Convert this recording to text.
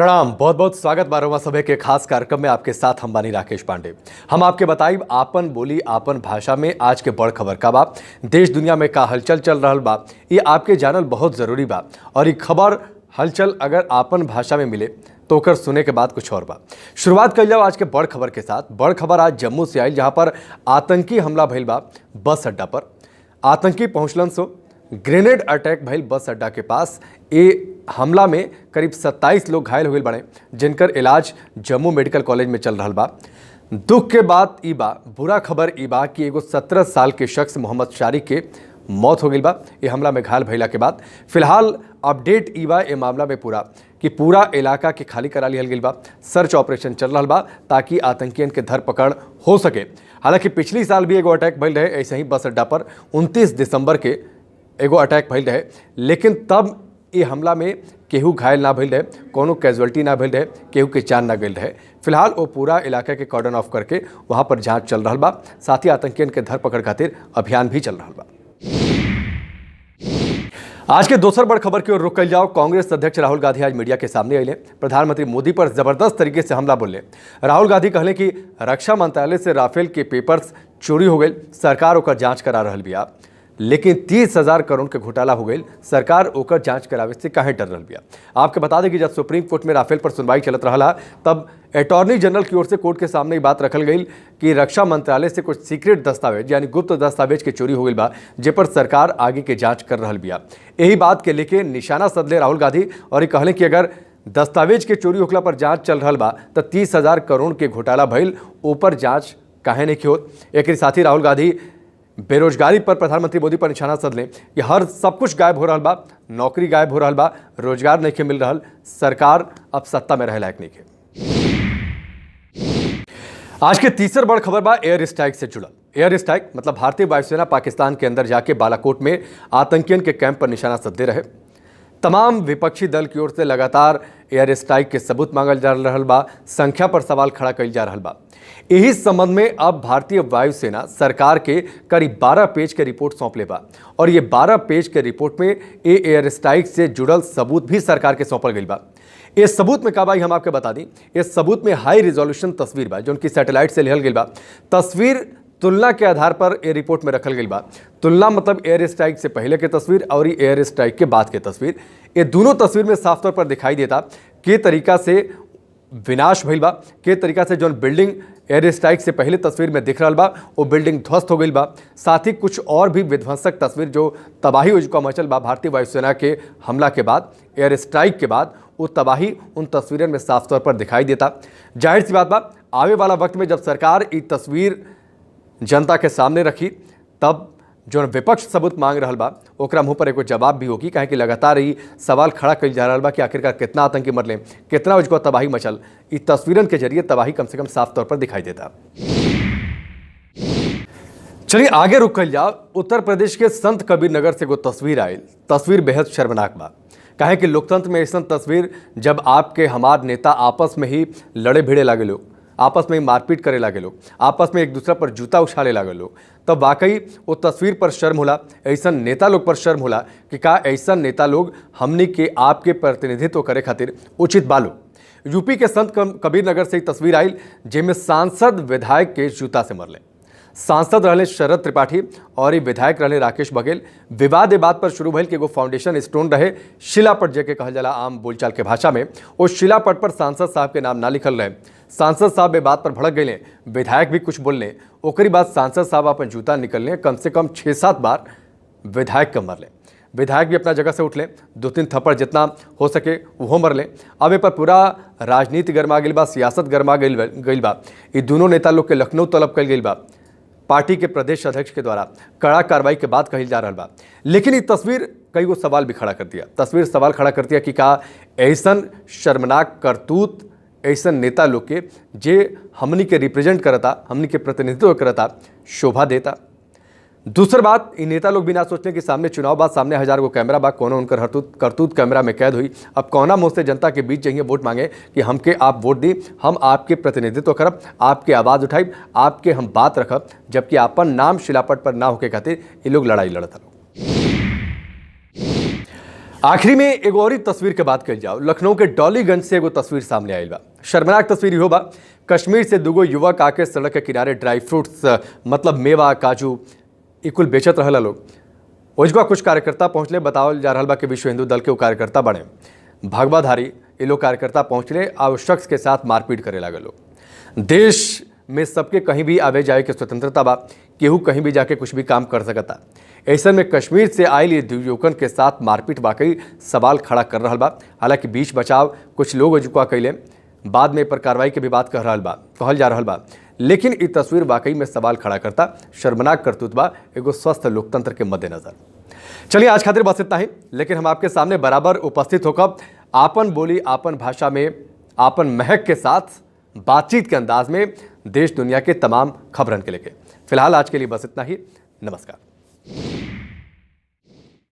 प्रणाम, बहुत बहुत स्वागत बारहवां सभा के खास कार्यक्रम में आपके साथ हम बानी राकेश पांडे। हम आपके बताइब आपन बोली आपन भाषा में आज के बड़ खबर का बा, देश दुनिया में का हलचल चल रहल बा, ये आपके जानल बहुत जरूरी बा। और ये खबर हलचल अगर आपन भाषा में मिले तो ओकर सुने के बाद कुछ और बा। शुरुआत कर जाओ आज के बड़ खबर के साथ। बड़ खबर आज जम्मू से आई, जहां पर आतंकी हमला भइल बा बस अड्डा पर। आतंकी पहुंचलन सो ग्रेनेड अटैक भइल बस अड्डा के पास। ए हमला में करीब 27 लोग घायल हो गए बने, जिनकर इलाज जम्मू मेडिकल कॉलेज में चल रहा बा। दुख के बात ई बा, बुरा खबर ई बा कि एगो 17 साल के शख्स मोहम्मद शारिक के मौत हो गई बा ये हमला में घायल भइला के बाद। फिलहाल अपडेट ई बा ए मामला में कि पूरा इलाका के खाली करा लिया गई बा। सर्च ऑपरेशन चल रहा बा ताकि आतंकियन के धरपकड़ हो सके। हालांकि पिछली साल भी एगो अटैक भइल रहे ऐसे ही बस अड्डा पर 29 दिसंबर के एगो अटैक भइल रहे, लेकिन तब ये हमला में केहू घायल ना भइल रहे, कोनो कैजुअल्टी ना भइल रहे, केहू के जान ना गई रहे। फिलहाल वो पूरा इलाके के कॉर्डन ऑफ करके वहाँ पर जांच चल रहा बा। साथ ही आतंकियन के धरपकड़ खातिर अभियान भी चल रहा बा। आज के दोसर बड़ खबर की ओर रुक जाओ। कांग्रेस अध्यक्ष राहुल गांधी आज मीडिया के सामने अले, प्रधानमंत्री मोदी पर जबरदस्त तरीके से हमला बोले। राहुल गांधी कहले कि रक्षा मंत्रालय से राफेल के पेपर्स चोरी हो गए, सरकार ओकर जांच करा रही बिया, लेकिन 30,000 करोड़ के घोटाला हो गई, सरकार ओकर जांच करावे से काहे डर रही बिया। आपके बता दें कि जब सुप्रीम कोर्ट में राफेल पर सुनवाई चलत रहा तब अटॉर्नी जनरल की ओर से कोर्ट के सामने ये बात रखल गई कि रक्षा मंत्रालय से कुछ सीक्रेट दस्तावेज यानी गुप्त दस्तावेज के चोरी हो गई बा, जे पर सरकार आगे के जांच कर रही बिया। यही बात के लेके निशाना साधले राहुल गांधी और ये कहले कि अगर दस्तावेज के चोरी होखला पर जांच चल रहा बा तो 30,000 करोड़ के घोटाला भइल, ऊपर जांच काहे नहीं होत। एक साथ ही राहुल गांधी बेरोजगारी पर प्रधानमंत्री मोदी पर निशाना साधले कि हर सब कुछ गायब हो रहा बा, नौकरी गायब हो रहा बा, रोजगार नहीं मिल रहा, सरकार अब सत्ता में रहे लायक नहीं है। आज के तीसर बड़ खबर बा एयर स्ट्राइक से जुड़ा। एयर स्ट्राइक मतलब भारतीय वायुसेना पाकिस्तान के अंदर जाके बालाकोट में आतंकियन के कैंप पर निशाना साधते रहे। तमाम विपक्षी दल की ओर से लगातार एयर स्ट्राइक के सबूत मांगल जा रहा बा, संख्या पर सवाल खड़ा कइल जा रहा बा। यही संबंध में अब भारतीय वायुसेना सरकार के करीब 12 पेज के रिपोर्ट सौंपले बा और ये 12 पेज के रिपोर्ट में एयर स्ट्राइक से जुड़ल सबूत भी सरकार के सौंपल गई बा। इस सबूत में का भाई हम आपके बता दी, इस सबूत में हाई रिजोल्यूशन तस्वीर बा जो उनकी सैटेलाइट से लिहल गई बा। तस्वीर तुलना के आधार पर ये रिपोर्ट में रखल गई बा। तुलना मतलब एयर स्ट्राइक से पहले के तस्वीर और एयर स्ट्राइक के बाद के तस्वीर। ये दोनों तस्वीर में साफ तौर पर दिखाई देता के तरीका से विनाश भइल बा, के तरीका से जो बिल्डिंग एयर स्ट्राइक से पहले तस्वीर में दिख रहा बा वो बिल्डिंग ध्वस्त हो गई बा। साथ ही कुछ और भी विध्वंसक तस्वीर जो तबाही उजका मचल बा भारतीय वायुसेना के हमला के बाद, एयर स्ट्राइक के बाद, वो तबाही उन तस्वीरों में साफ तौर पर दिखाई देता। जाहिर सी बात बा, आवे वाला वक्त में जब सरकार ये तस्वीर जनता के सामने रखी तब जो विपक्ष सबूत मांग रहा बा ओकरा मुँह पर एगो जवाब भी होगी, काहे कि लगातार ही सवाल खड़ा कइल जा रहा बा कि आखिरकार कितना आतंकी मरले, कितना उजको तबाही मचल। इस तस्वीरन के जरिए तबाही कम से कम साफ तौर पर दिखाई देता। चलिए आगे रुक कर जाओ। उत्तर प्रदेश के संत कबीर नगर से एगो तस्वीर आयल, तस्वीर बेहद शर्मनाक बा। काहे कि लोकतंत्र में ऐसा तस्वीर जब आपके हमार नेता आपस में ही लड़े भिड़े लागे लोग, आपस में मारपीट करे लागे लोग, आपस में एक दूसरा पर जूता उछाले लागे लोग, तब वाकई वो तस्वीर पर शर्म होला, ऐसा नेता लोग पर शर्म होला कि का ऐसा नेता लोग हमनी के आपके प्रतिनिधित्व करे खातिर उचित बालो। यूपी के संत कबीर नगर से एक तस्वीर आई जिसमें सांसद विधायक के जूता से मरले। सांसद रहे शरद त्रिपाठी और ये विधायक रहे राकेश बघेल। विवाद ए बात पर शुरू भइल कि एगो फाउंडेशन स्टोन रहे शिलापट जेके कहल जाला आम बोलचाल के भाषा में, उस शिलापट पर सांसद साहब के नाम ना लिखल रहे। सांसद साहब ए बात पर भड़क गए, विधायक भी कुछ बोलने, ओकरी बाद सांसद साहब अपन जूता निकलने, कम से कम 6-7 बार विधायक के मरले। विधायक भी अपना जगह से उठले, 2-3 थप्पड़ जितना हो सके वो मरले। अब ए पर पूरा राजनीति गरमा गई बा, सियासत गरमा गई बा। ये दोनों नेता लोग के लखनऊ तलब कल गई बा पार्टी के प्रदेश अध्यक्ष के द्वारा कड़ा कार्रवाई के बाद कही जा रहा बा। लेकिन ये तस्वीर कई गो सवाल भी खड़ा कर दिया। तस्वीर सवाल खड़ा कर दिया कि का ऐसन शर्मनाक करतूत ऐसा नेता लोग के जे हमनी के रिप्रेजेंट करता, हमनी के प्रतिनिधित्व करता, शोभा देता। दूसरी बात, इन नेता लोग भी ना सोचने कि सामने चुनाव बाद सामने 1000 गो कैमरा बा, कोनो उनकर करतूत कैमरा में कैद हुई। अब कौना मुँह से जनता के बीच जाइए वोट मांगे कि हमके आप वोट दी, हम आपके प्रतिनिधित्व करब, आपके आवाज़ उठाइब, आपके हम बात रखब, जबकि अपन नाम शिलापट पर ना होके खातिर ये लोग लड़ाई लड़ता। आखिरी में एगो और ही तस्वीर के बात कल जाओ। लखनऊ के डॉलीगंज से एगो तस्वीर सामने आयल बा। शर्मनाक तस्वीर इहो बा, कश्मीर से दुगो युवक आके सड़क के किनारे ड्राई फ्रूट्स मतलब मेवा काजू ई कुल बेचत रहला लोग। ओजगा कुछ कार्यकर्ता पहुंचले, बतावल जा रहा बा कि विश्व हिंदू दल के वो कार्यकर्ता बने भगवाधारी। ये लोग कार्यकर्ता पहुंचले और शख्स के साथ मारपीट करे लागल लोग। देश में सबके कहीं भी आवे जाए के स्वतंत्रता बा, केहू कहीं भी जाके कुछ भी काम कर सकता। ऐसे में कश्मीर से आयल ये युवकन के साथ मारपीट वाकई सवाल खड़ा कर रहा बा। हालांकि बीच बचाव कुछ लोग जुका कैले, बाद में पर कार्रवाई के भी बात कहल जा रहा बा, लेकिन ये तस्वीर वाकई में सवाल खड़ा करता। शर्मनाक करतूत बा एगो स्वस्थ लोकतंत्र के मद्देनजर। चलिए आज खातिर बस इतना ही, लेकिन हम आपके सामने बराबर उपस्थित होकर आपन बोली आपन भाषा में आपन महक के साथ बातचीत के अंदाज में देश दुनिया के तमाम खबरन के लेके। फिलहाल आज के लिए बस इतना ही। नमस्कार।